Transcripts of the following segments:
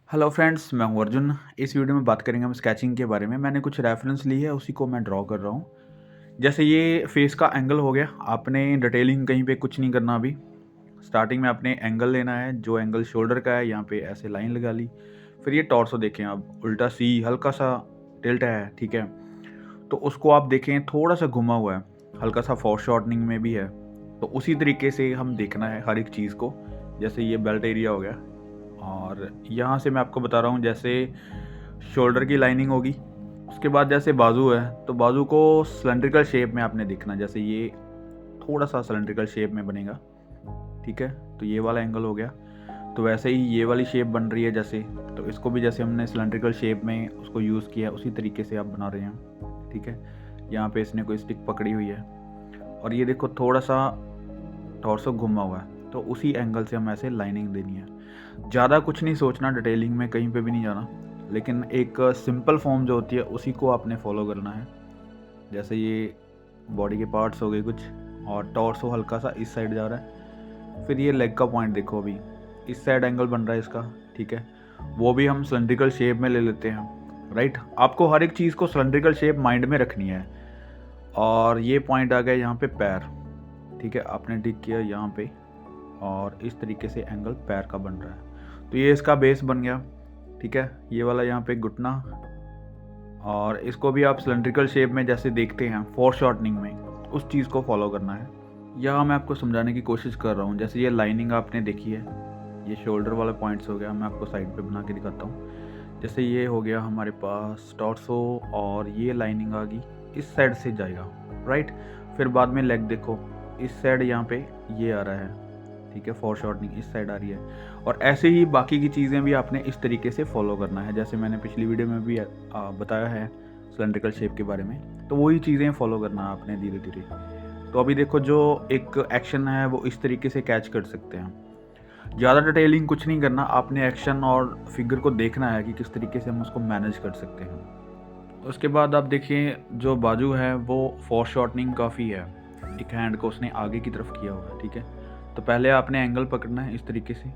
Hello friends, मैं हूं अर्जुन। इस वीडियो में बात करेंगे हम स्केचिंग के बारे में। मैंने कुछ रेफरेंस ली है, उसी को मैं ड्रॉ कर रहा हूं। जैसे ये फेस का एंगल हो गया। आपने डिटेलिंग कहीं पे कुछ नहीं करना अभी। स्टार्टिंग में आपने एंगल लेना है, जो एंगल शोल्डर का है यहाँ पे ऐसे लाइन लगा ली। फिर ये टॉर्सो देखें आप, उल्टा सी हल्का सा टिल्ट है, ठीक है। तो उसको आप देखें थोड़ा सा घुमा हुआ है, हल्का सा फोरशॉर्टनिंग में भी है। तो उसी तरीके से हम देखना है हर एक चीज़ को। जैसे ये बेल्ट एरिया हो गया, और यहाँ से मैं आपको बता रहा हूँ जैसे शोल्डर की लाइनिंग होगी। उसके बाद जैसे बाजू है, तो बाजू को सिलेंड्रिकल शेप में आपने देखना। जैसे ये थोड़ा सा सिलेंड्रिकल शेप में बनेगा, ठीक है। तो ये वाला एंगल हो गया। तो वैसे ही ये वाली शेप बन रही है जैसे, तो इसको भी जैसे हमने सिलेंड्रिकल शेप में उसको यूज़ किया है, उसी तरीके से आप बना रहे हैं, ठीक है। यहाँ पे इसने कोई स्टिक पकड़ी हुई है, और ये देखो थोड़ा सा टॉर्सो घुमा हुआ है, तो उसी एंगल से हम ऐसे लाइनिंग देनी है। ज़्यादा कुछ नहीं सोचना, डिटेलिंग में कहीं पे भी नहीं जाना, लेकिन एक सिंपल फॉर्म जो होती है उसी को आपने फॉलो करना है। जैसे ये बॉडी के पार्ट्स हो गए कुछ, और टॉर्सो हल्का सा इस साइड जा रहा है। फिर ये लेग का पॉइंट देखो, अभी इस साइड एंगल बन रहा है इसका, ठीक है। वो भी हम सिलेंड्रिकल शेप में ले लेते हैं, राइट। आपको हर एक चीज़ को सिलेंड्रिकल शेप माइंड में रखनी है। और ये पॉइंट आ गया यहाँ पे पैर, ठीक है। आपने टिक किया यहाँ पे, और इस तरीके से एंगल पैर का बन रहा है। तो ये इसका बेस बन गया, ठीक है। ये वाला यहाँ पे घुटना, और इसको भी आप सिलेंड्रिकल शेप में जैसे देखते हैं फोर शॉर्टनिंग में, उस चीज़ को फॉलो करना है। यहाँ मैं आपको समझाने की कोशिश कर रहा हूँ। जैसे ये लाइनिंग आपने देखी है, ये शोल्डर वाला पॉइंट्स हो गया। मैं आपको साइड पे बना के दिखाता हूँ। जैसे ये हो गया हमारे पास टॉर्सो, और ये लाइनिंग आ गई इस साइड से जाएगा, राइट। फिर बाद में लेग देखो, इस साइड यहाँ पे ये आ रहा है, ठीक है। फोर शॉर्टनिंग इस साइड आ रही है। और ऐसे ही बाकी की चीज़ें भी आपने इस तरीके से फॉलो करना है, जैसे मैंने पिछली वीडियो में भी बताया है सिलेंड्रिकल शेप के बारे में। तो वही चीज़ें फॉलो करना है आपने धीरे धीरे। तो अभी देखो, जो एक एक्शन है वो इस तरीके से कैच कर सकते हैं। ज़्यादा डिटेलिंग कुछ नहीं करना, आपने एक्शन और फिगर को देखना है कि किस तरीके से हम उसको मैनेज कर सकते हैं। उसके बाद आप देखिए, जो बाजू है वो फोर शॉर्टनिंग काफ़ी है। एक हैंड को उसने आगे की तरफ किया हुआ है, ठीक है। तो पहले आपने एंगल पकड़ना है इस तरीके से।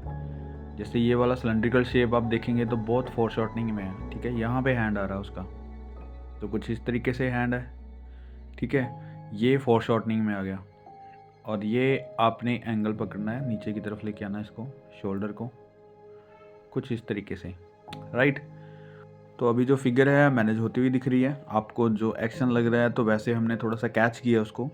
जैसे ये वाला सिलेंड्रिकल शेप आप देखेंगे तो बहुत फोर शॉर्टनिंग में है, ठीक है। यहाँ पे हैंड आ रहा है उसका, तो कुछ इस तरीके से हैंड है, ठीक है। ये फोर शॉर्टनिंग में आ गया, और ये आपने एंगल पकड़ना है, नीचे की तरफ लेके आना है इसको, शोल्डर को, कुछ इस तरीके से, राइट। तो अभी जो फिगर है मैनेज होती हुई दिख रही है आपको। जो एक्शन लग रहा है, तो वैसे हमने थोड़ा सा कैच किया उसको,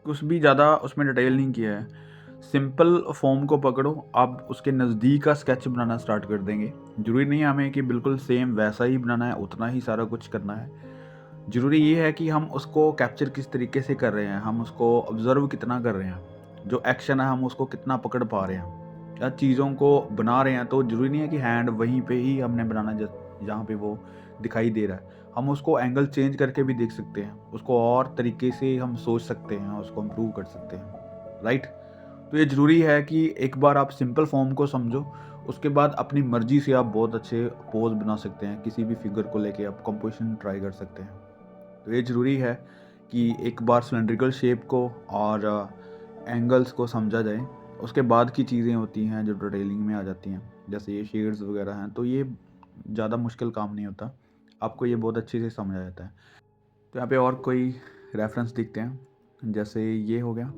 कुछ भी ज़्यादा उसमें डिटेल नहीं किया है। सिंपल फॉर्म को पकड़ो, आप उसके नज़दीक का स्केच बनाना स्टार्ट कर देंगे। ज़रूरी नहीं है हमें कि बिल्कुल सेम वैसा ही बनाना है, उतना ही सारा कुछ करना है। ज़रूरी ये है कि हम उसको कैप्चर किस तरीके से कर रहे हैं, हम उसको ऑब्ज़र्व कितना कर रहे हैं, जो एक्शन है हम उसको कितना पकड़ पा रहे हैं, या चीज़ों को बना रहे हैं। तो ज़रूरी नहीं है कि हैंड वहीं पे ही हमने बनाना जहाँ पे वो दिखाई दे रहा है। हम उसको एंगल चेंज करके भी देख सकते हैं, उसको और तरीके से हम सोच सकते हैं, उसको इम्प्रूव कर सकते हैं, राइट। तो ये ज़रूरी है कि एक बार आप सिंपल फॉर्म को समझो, उसके बाद अपनी मर्ज़ी से आप बहुत अच्छे पोज़ बना सकते हैं। किसी भी फिगर को लेके आप कंपोजिशन ट्राई कर सकते हैं। तो ये ज़रूरी है कि एक बार सिलेंड्रिकल शेप को और एंगल्स को समझा जाए। उसके बाद की चीज़ें होती हैं जो डिटेलिंग में आ जाती हैं, जैसे ये शेड्स वगैरह हैं। तो ये ज़्यादा मुश्किल काम नहीं होता, आपको ये बहुत अच्छे से समझ आ जाता है। तो यहाँ पे और कोई रेफरेंस देखते हैं। जैसे ये हो गया,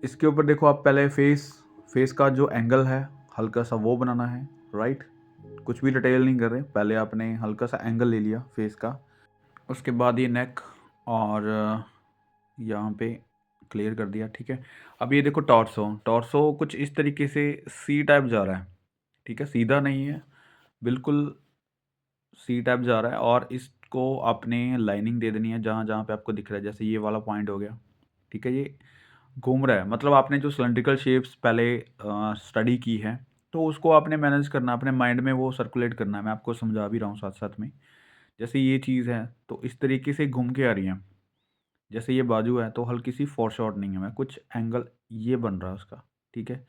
इसके ऊपर देखो आप पहले फेस का जो एंगल है हल्का सा वो बनाना है, राइट। कुछ भी डिटेल नहीं कर रहे, पहले आपने हल्का सा एंगल ले लिया फेस का। उसके बाद ये नेक, और यहाँ पे क्लियर कर दिया, ठीक है। अब ये देखो टॉर्सो, टॉर्सो कुछ इस तरीके से सी टाइप जा रहा है, ठीक है। सीधा नहीं है, बिल्कुल सी टाइप जा रहा है। और इसको आपने लाइनिंग दे देनी है जहाँ जहाँ पे आपको दिख रहा है। जैसे ये वाला पॉइंट हो गया, ठीक है। ये घूम रहा है, मतलब आपने जो सिलेंड्रिकल शेप्स पहले स्टडी की है, तो उसको आपने मैनेज करना, अपने माइंड में वो सर्कुलेट करना है। मैं आपको समझा भी रहा हूँ साथ साथ में। जैसे ये चीज़ है, तो इस तरीके से घूम के आ रही है। जैसे ये बाजू है, तो हल्की सी फोरशॉर्टनिंग है, मैं कुछ एंगल ये बन रहा है उसका, ठीक है।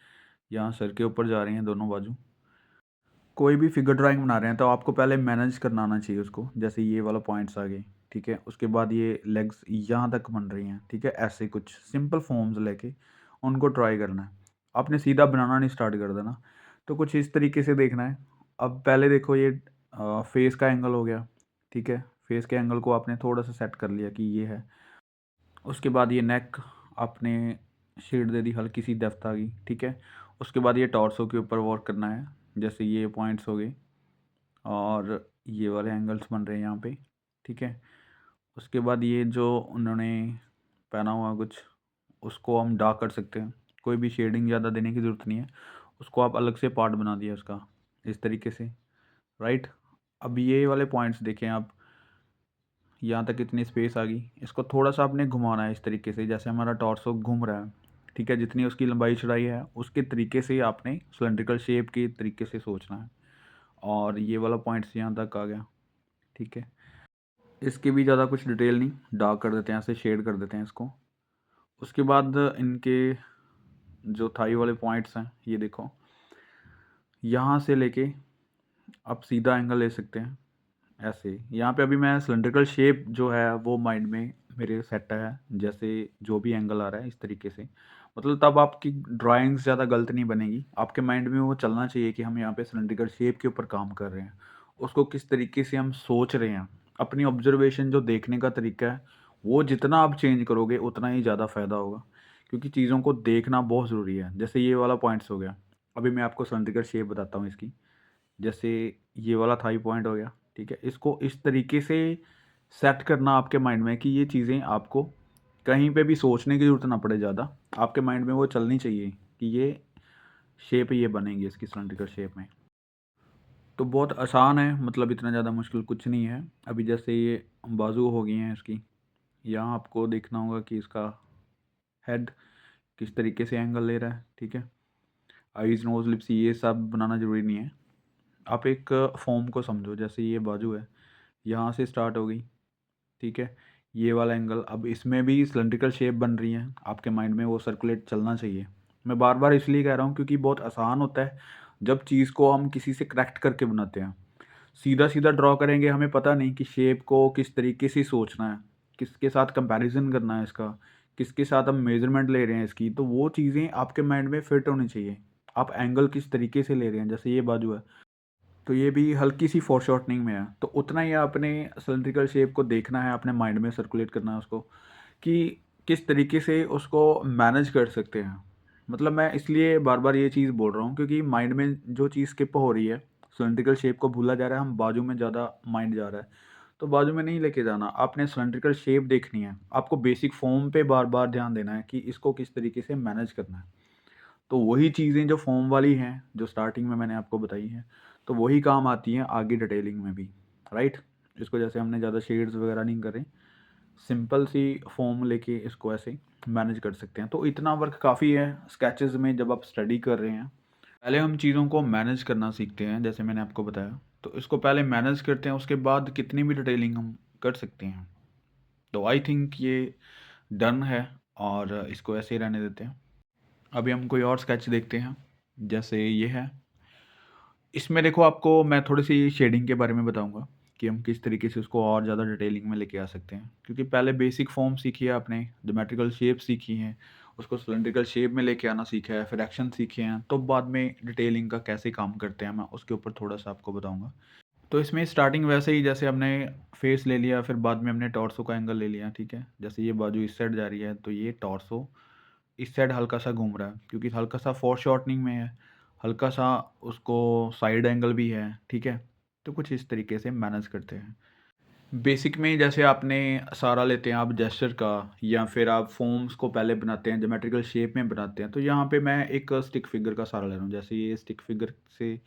यहाँ सर के ऊपर जा रही हैं दोनों बाजू। कोई भी फिगर ड्राइंग बना रहे हैं तो आपको पहले मैनेज करना आना चाहिए उसको। जैसे ये वाला पॉइंट्स आ गए, ठीक है। उसके बाद ये लेग्स यहाँ तक बन रही हैं, ठीक है। ऐसे कुछ सिंपल फॉर्म्स लेके उनको ट्राई करना है। आपने सीधा बनाना नहीं स्टार्ट कर देना। तो कुछ इस तरीके से देखना है, अब पहले देखो ये फेस का एंगल हो गया, ठीक है। फेस के एंगल को आपने थोड़ा सा सेट कर लिया कि ये है। उसके बाद ये नेक आपने शेड दे दी, हल्की सी डेप्थ आ गई, ठीक है। उसके बाद ये टॉर्सो के ऊपर वर्क करना है, जैसे ये पॉइंट्स हो गए और ये वाले एंगल्स बन रहे हैं यहाँ पे, ठीक है। उसके बाद ये जो उन्होंने पहना हुआ कुछ, उसको हम डार्क कर सकते हैं। कोई भी शेडिंग ज़्यादा देने की ज़रूरत नहीं है, उसको आप अलग से पार्ट बना दिया उसका, इस तरीके से, राइट। अब ये वाले पॉइंट्स देखें आप, यहाँ तक इतनी स्पेस आ गई, इसको थोड़ा सा आपने घुमाना है इस तरीके से, जैसे हमारा टॉर्सो घूम रहा है, ठीक है। जितनी उसकी लंबाई चौड़ाई है उसके तरीके से आपने सिलेंड्रिकल शेप के तरीके से सोचना है। और ये वाला पॉइंट्स यहाँ तक आ गया, ठीक है। इसकी भी ज़्यादा कुछ डिटेल नहीं, डार्क कर देते हैं, ऐसे शेड कर देते हैं इसको। उसके बाद इनके जो थाई वाले पॉइंट्स हैं, ये देखो, यहाँ से लेके आप सीधा एंगल ले सकते हैं ऐसे। यहाँ पे अभी मैं सिलेंड्रिकल शेप जो है वो माइंड में मेरे सेट है, जैसे जो भी एंगल आ रहा है इस तरीके से, मतलब तब आपकी ड्राइंग्स ज़्यादा गलत नहीं बनेगी। आपके माइंड में वो चलना चाहिए कि हम यहाँ पे सिलेंड्रिकल शेप के ऊपर काम कर रहे हैं, उसको किस तरीके से हम सोच रहे हैं। अपनी ऑब्जर्वेशन जो देखने का तरीका है वो जितना आप चेंज करोगे उतना ही ज़्यादा फ़ायदा होगा, क्योंकि चीज़ों को देखना बहुत ज़रूरी है। जैसे ये वाला पॉइंट्स हो गया, अभी मैं आपको सिलेंड्रिकल शेप बताता हूँ इसकी। जैसे ये वाला थाई पॉइंट हो गया, ठीक है। इसको इस तरीके से सेट करना आपके माइंड में कि ये चीज़ें आपको कहीं पे भी सोचने की ज़रूरत ना पड़े ज़्यादा, आपके माइंड में वो चलनी चाहिए कि ये शेप ये बनेगी इसकी सिलेंड्रिकल शेप में। तो बहुत आसान है, मतलब इतना ज़्यादा मुश्किल कुछ नहीं है। अभी जैसे ये बाजू हो गई हैं इसकी, यहाँ आपको देखना होगा कि इसका हेड किस तरीके से एंगल ले रहा है, ठीक है। आईज, नोज, लिप्स ये सब बनाना ज़रूरी नहीं है। आप एक फॉर्म को समझो, जैसे ये बाजू है, यहाँ से स्टार्ट हो गई, ठीक है। ये वाला एंगल, अब इसमें भी सिलेंड्रिकल शेप बन रही है, आपके माइंड में वो सर्कुलेट चलना चाहिए। मैं बार बार इसलिए कह रहा हूँ क्योंकि बहुत आसान होता है जब चीज़ को हम किसी से करेक्ट करके बनाते हैं। सीधा सीधा ड्रॉ करेंगे, हमें पता नहीं कि शेप को किस तरीके से सोचना है, किसके साथ कंपैरिजन करना है इसका, किसके साथ हम मेजरमेंट ले रहे हैं इसकी, तो वो चीज़ें आपके माइंड में फिट होनी चाहिए। आप एंगल किस तरीके से ले रहे हैं, जैसे ये बाजू है तो ये भी हल्की सी फोरशॉर्टनिंग में है, तो उतना ही आपने सिलेंड्रिकल शेप को देखना है, अपने माइंड में सर्कुलेट करना है उसको, कि किस तरीके से उसको मैनेज कर सकते हैं। मतलब मैं इसलिए बार बार ये चीज़ बोल रहा हूँ क्योंकि माइंड में जो चीज़ स्किप हो रही है, सिलेंड्रिकल शेप को भूला जा रहा है, हम बाजू में ज़्यादा माइंड जा रहा है। तो बाजू में नहीं लेके जाना, आपने सिलेंड्रिकल शेप देखनी है, आपको बेसिक फॉर्म पे बार बार ध्यान देना है कि इसको किस तरीके से मैनेज करना है। तो वही चीज़ें जो फॉर्म वाली हैं, जो स्टार्टिंग में मैंने आपको बताई हैं, तो वही काम आती हैं आगे डिटेलिंग में भी, राइट। इसको जैसे हमने ज़्यादा शेड्स वगैरह नहीं करें, सिंपल सी फॉर्म लेके इसको ऐसे मैनेज कर सकते हैं। तो इतना वर्क काफ़ी है स्केचेस में जब आप स्टडी कर रहे हैं। पहले हम चीज़ों को मैनेज करना सीखते हैं, जैसे मैंने आपको बताया, तो इसको पहले मैनेज करते हैं, उसके बाद कितनी भी डिटेलिंग हम कर सकते हैं। तो आई थिंक ये डन है और इसको ऐसे ही रहने देते हैं। अभी हम कोई और स्केच देखते हैं, जैसे ये है। इसमें देखो आपको मैं थोड़ी-सी शेडिंग के बारे में बताऊँगा कि हम किस तरीके से उसको और ज़्यादा डिटेलिंग में लेके आ सकते हैं। क्योंकि पहले बेसिक फॉर्म सीखी है आपने, ज्योमेट्रिकल शेप सीखी हैं, उसको सिलिंड्रिकल शेप में लेके आना सीखा है, फिर एक्शन सीखे हैं, तो बाद में डिटेलिंग का कैसे काम करते हैं मैं उसके ऊपर थोड़ा-सा आपको बताऊँगा। तो इसमें स्टार्टिंग वैसे ही, जैसे हमने फेस ले लिया, फिर बाद में हमने टॉर्सो का एंगल ले लिया, ठीक है। जैसे ये बाजू इस साइड जा रही है, तो ये टॉर्सो इस साइड हल्का-सा घूम रहा है, क्योंकि हल्का-सा फोरशॉर्टनिंग में है, हल्का-सा उसको साइड एंगल भी है, ठीक है? तो कुछ इस तरीके से मैनेज करते हैं। बेसिक में जैसे आपने सहारा लेते हैं आप जेस्चर का, या फिर आप फॉर्म्स को पहले बनाते हैं, ज्योमेट्रिकल शेप में बनाते हैं, तो यहाँ पे मैं एक स्टिक फिगर का सहारा ले रहा हूँ। जैसे ये स्टिक फिगर से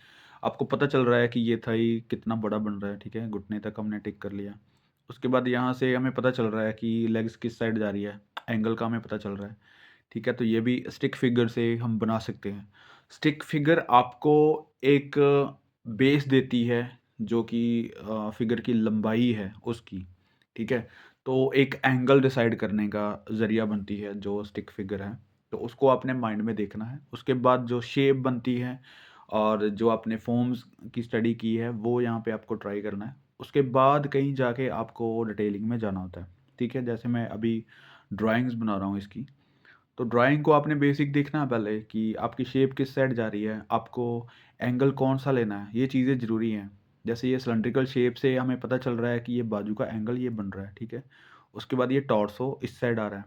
आपको पता चल रहा है कि ये थाई कितना बड़ा बन रहा है, ठीक है? घुटने तक हमने टिक कर लिया। उसके बाद यहाँ से हमें पता चल रहा है कि लेग्स किस साइड जा रही है, एंगल का हमें पता चल रहा है। ठीक है, तो ये भी स्टिक फिगर से हम बना सकते हैं। स्टिक फिगर आपको एक बेस देती है जो कि फिगर की लंबाई है उसकी, ठीक है? तो एक एंगल डिसाइड करने का ज़रिया बनती है जो स्टिक फिगर है, तो उसको आपने माइंड में देखना है। उसके बाद जो शेप बनती है और जो आपने फॉर्म्स की स्टडी की है वो यहाँ पे आपको ट्राई करना है। उसके बाद कहीं जाके आपको डिटेलिंग में जाना होता है, ठीक है? जैसे मैं अभी ड्राइंग्स बना रहा हूँ इसकी, तो ड्राइंग को आपने बेसिक देखना है पहले कि आपकी शेप किस साइड जा रही है, आपको एंगल कौन-सा लेना है, ये चीज़ें ज़रूरी हैं। जैसे ये सिलिंड्रिकल शेप से हमें पता चल रहा है कि ये बाजू का एंगल ये बन रहा है, ठीक है? उसके बाद ये टॉर्सो इस साइड आ रहा है।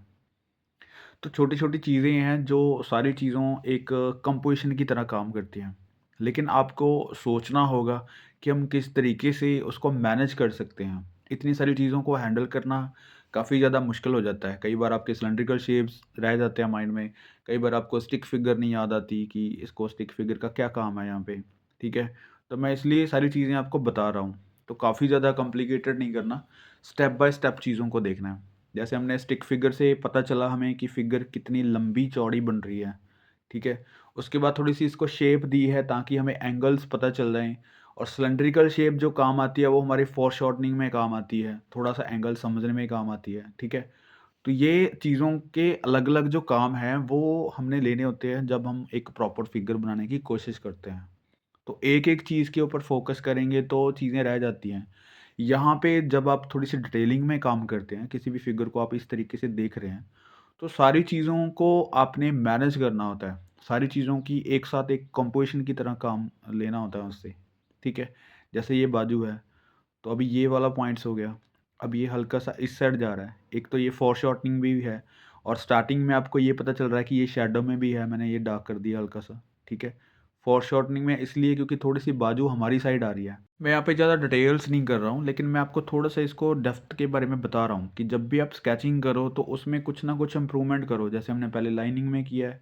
तो छोटी-छोटी चीज़ें हैं जो सारी चीज़ों एक कंपोज़िशन की तरह काम करती हैं। लेकिन आपको सोचना होगा कि हम किस तरीके से उसको मैनेज कर सकते हैं। इतनी सारी चीज़ों को हैंडल करना काफ़ी ज़्यादा मुश्किल हो जाता है। कई बार आपके सिलिंड्रिकल शेप्स रह जाते हैं माइंड में, कई बार आपको स्टिक फिगर नहीं याद आती कि इसको स्टिक फिगर का क्या काम है यहाँ पे, ठीक है? तो मैं इसलिए सारी चीज़ें आपको बता रहा हूँ। तो काफ़ी ज़्यादा कॉम्प्लिकेटेड नहीं करना, स्टेप बाय स्टेप चीज़ों को देखना है। जैसे हमने स्टिक फिगर से पता चला हमें कि फिगर कितनी लंबी चौड़ी बन रही है, ठीक है? उसके बाद थोड़ी-सी इसको शेप दी है ताकि हमें एंगल्स पता चल जाएँ और सिलिंड्रिकल शेप जो काम आती है वो हमारी फोरशॉर्टनिंग में काम आती है, थोड़ा-सा एंगल समझने में काम आती है, ठीक है? तो ये चीज़ों के अलग-अलग जो काम हैं वो हमने लेने होते हैं जब हम एक प्रॉपर फिगर बनाने की कोशिश करते हैं। तो एक-एक चीज़ के ऊपर फ़ोकस करेंगे तो चीज़ें रह जाती हैं। यहाँ पे जब आप थोड़ी-सी डिटेलिंग में काम करते हैं, किसी भी फ़िगर को आप इस तरीके से देख रहे हैं, तो सारी चीज़ों को आपने मैनेज करना होता है। सारी चीज़ों की एक साथ एक कंपोज़िशन की तरह काम लेना होता है उससे, ठीक है? जैसे ये बाजू है, तो अभी ये वाला पॉइंट्स हो गया। अब ये हल्का-सा इस साइड जा रहा है। एक तो ये फ़ॉरशॉर्टनिंग भी है और स्टार्टिंग में आपको ये पता चल रहा है कि ये शैडो में भी है, मैंने ये डार्क कर दिया हल्का-सा, ठीक है? फ़ॉरशॉर्टनिंग में इसलिए क्योंकि थोड़ी-सी बाजू हमारी साइड आ रही है। मैं यहाँ पे ज़्यादा डिटेल्स नहीं कर रहा हूँ, लेकिन मैं आपको थोड़ा-सा इसको डेप्थ के बारे में बता रहा हूँ कि जब भी आप स्केचिंग करो, तो उसमें कुछ ना कुछ इम्प्रूवमेंट करो। जैसे हमने पहले लाइनिंग में किया है,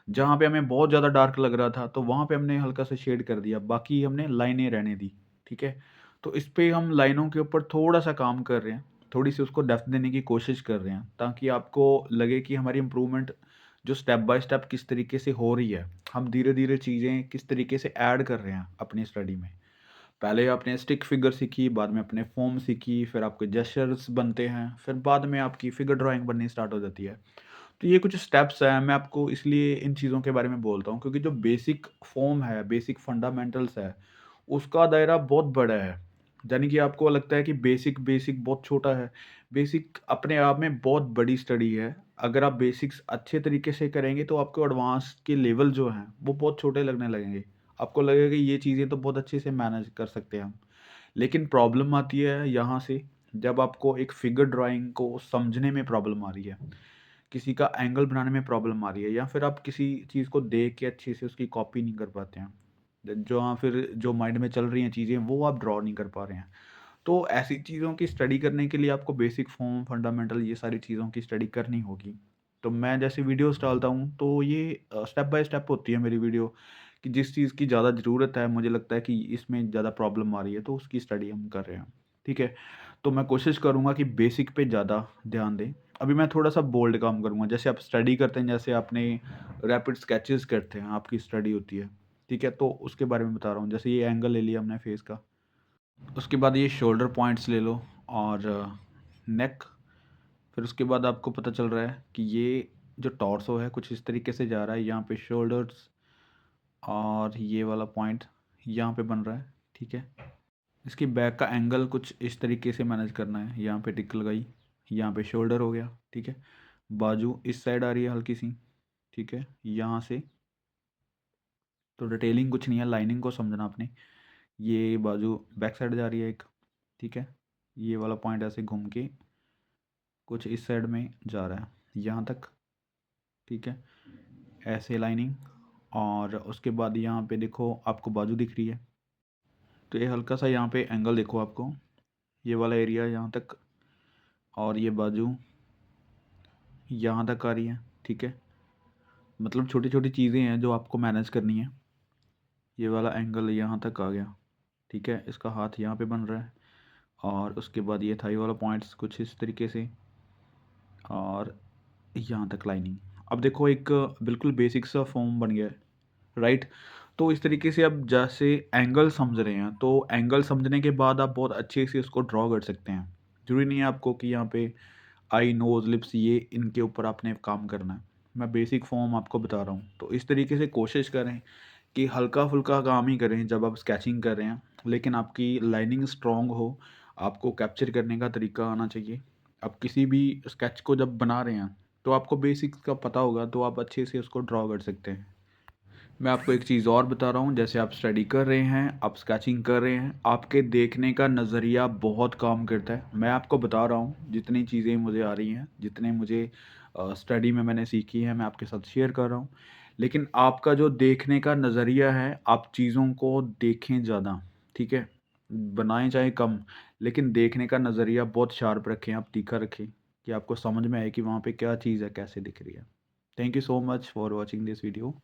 जहाँ पे हमें बहुत ज़्यादा डार्क लग रहा था, तो वहाँ पे हमने हल्का-सा शेड कर दिया, बाकी हमने लाइनें रहने दी, ठीक है? तो इस पे हम लाइनों के ऊपर थोड़ा-सा काम कर रहे हैं, थोड़ी-सी उसको डेप्थ देने की कोशिश कर रहे हैं, ताकि आपको लगे कि हमारी इम्प्रूवमेंट जो स्टेप बाय स्टेप किस तरीके से हो रही है। हम धीरे-धीरे चीज़ें किस तरीके से ऐड कर रहे हैं अपनी स्टडी में। पहले आपने स्टिक फिगर सीखी, बाद में आपने फ़ॉर्म सीखी, फिर आपके जेस्चर्स बनते हैं, फिर बाद में आपकी फिगर ड्राइंग बननी स्टार्ट हो जाती है। तो ये कुछ स्टेप्स हैं, मैं आपको इसलिए इन चीज़ों के बारे में बोलता हूँ क्योंकि जो बेसिक फ़ॉर्म है, बेसिक फंडामेंटल्स है, उसका दायरा बहुत बड़ा है। यानी कि आपको लगता है कि बेसिक बहुत छोटा है, बेसिक अपने आप में बहुत बड़ी स्टडी है। अगर आप बेसिक्स अच्छे तरीके से करेंगे तो आपको एडवांस के लेवल जो हैं, वो बहुत छोटे लगने लगेंगे। आपको लगेगा कि ये चीज़ें तो बहुत अच्छे से मैनेज कर सकते हैं हम। लेकिन प्रॉब्लम आती है यहाँ से, जब आपको एक फिगर ड्राइंग को समझने में प्रॉब्लम आ रही है। किसी का एंगल बनाने में प्रॉब्लम आ रही है या फिर आप किसी चीज़ को देख के अच्छे से उसकी कॉपी नहीं कर पाते हैं। जो हाँ, फिर जो माइंड में चल रही हैं चीज़ें वो आप ड्रॉ नहीं कर पा रहे हैं। तो ऐसी चीज़ों की स्टडी करने के लिए आपको बेसिक फॉर्म, फंडामेंटल ये सारी चीज़ों की स्टडी करनी होगी। तो मैं जैसे वीडियोज़ डालता हूँ तो ये स्टेप बाय स्टेप होती है मेरी वीडियो कि जिस चीज़ की ज़्यादा ज़रूरत है, मुझे लगता है कि इसमें ज़्यादा प्रॉब्लम आ रही है तो उसकी स्टडी हम कर रहे हैं। ठीक है? तो मैं कोशिश करूँगा कि बेसिक पे ज़्यादा ध्यान दें। अभी मैं थोड़ा-सा बोल्ड काम करूँगा, जैसे आप स्टडी करते हैं, जैसे आपने रैपिड स्केचेज़ करते हैं, आपकी स्टडी होती है, ठीक है? तो उसके बारे में बता रहा हूँ, जैसे ये एंगल ले लिया हमने फेस का, उसके बाद ये शोल्डर पॉइंट्स ले लो और नेक, फिर उसके बाद आपको पता चल रहा है कि ये जो टॉर्सो है कुछ इस तरीके से जा रहा है, यहाँ पे शोल्डर्स और ये वाला पॉइंट यहाँ पे बन रहा है, ठीक है? इसकी बैक का एंगल कुछ इस तरीके से मैनेज करना है, यहाँ पे टिक लगाई, यहाँ पे शोल्डर हो गया, ठीक है? बाजू इस साइड आ रही है हल्की सी, ठीक है? यहाँ से तो डिटेलिंग कुछ नहीं है, लाइनिंग को समझना आपने। ये बाजू बैक साइड जा रही है एक, ठीक है? ये वाला पॉइंट ऐसे घूम के कुछ इस साइड में जा रहा है, यहाँ तक, ठीक है? ऐसे लाइनिंग और उसके बाद यहाँ पे देखो आपको बाजू दिख रही है, तो ये हल्का सा यहाँ पे एंगल देखो आपको, ये वाला एरिया यहाँ तक और ये बाजू यहाँ तक आ रही है, ठीक है? मतलब छोटी-छोटी चीज़ें हैं जो आपको मैनेज करनी है। ये वाला एंगल यहाँ तक आ गया, ठीक है? इसका हाथ यहाँ पे बन रहा है और उसके बाद ये थाई वाला पॉइंट्स कुछ इस तरीके से और यहाँ तक लाइनिंग। अब देखो एक बिल्कुल बेसिक सा फॉर्म बन गया है, राइट? तो इस तरीके से आप जैसे एंगल समझ रहे हैं, तो एंगल समझने के बाद आप बहुत अच्छे से उसको ड्रॉ कर सकते हैं। ज़रूरी नहीं है आपको कि यहाँ पे आई, नोज़, लिप्स ये इनके ऊपर आपने काम करना है। मैं बेसिक फॉर्म आपको बता रहा हूँ। तो इस तरीके से कोशिश करें कि हल्का-फुल्का काम ही करें जब आप स्केचिंग कर रहे हैं, लेकिन आपकी लाइनिंग स्ट्रॉन्ग हो, आपको कैप्चर करने का तरीका आना चाहिए। आप किसी भी स्केच को जब बना रहे हैं, तो आपको बेसिक्स का पता होगा तो आप अच्छे से उसको ड्रॉ कर सकते हैं। मैं आपको एक चीज़ और बता रहा हूँ, जैसे आप स्टडी कर रहे हैं, आप स्केचिंग कर रहे हैं, आपके देखने का नज़रिया बहुत काम करता है। मैं आपको बता रहा हूँ, जितनी चीज़ें मुझे आ रही हैं, जितने मुझे स्टडी में मैंने सीखी है, मैं आपके साथ शेयर कर रहा हूँ। लेकिन आपका जो देखने का नज़रिया है, आप चीज़ों को देखें ज़्यादा, ठीक है? बनाएँ चाहे कम, लेकिन देखने का नज़रिया बहुत शार्प रखें, आप तीखा रखें, कि आपको समझ में आए कि वहाँ पे क्या चीज़ है, कैसे दिख रही है। Thank you so much for watching this video.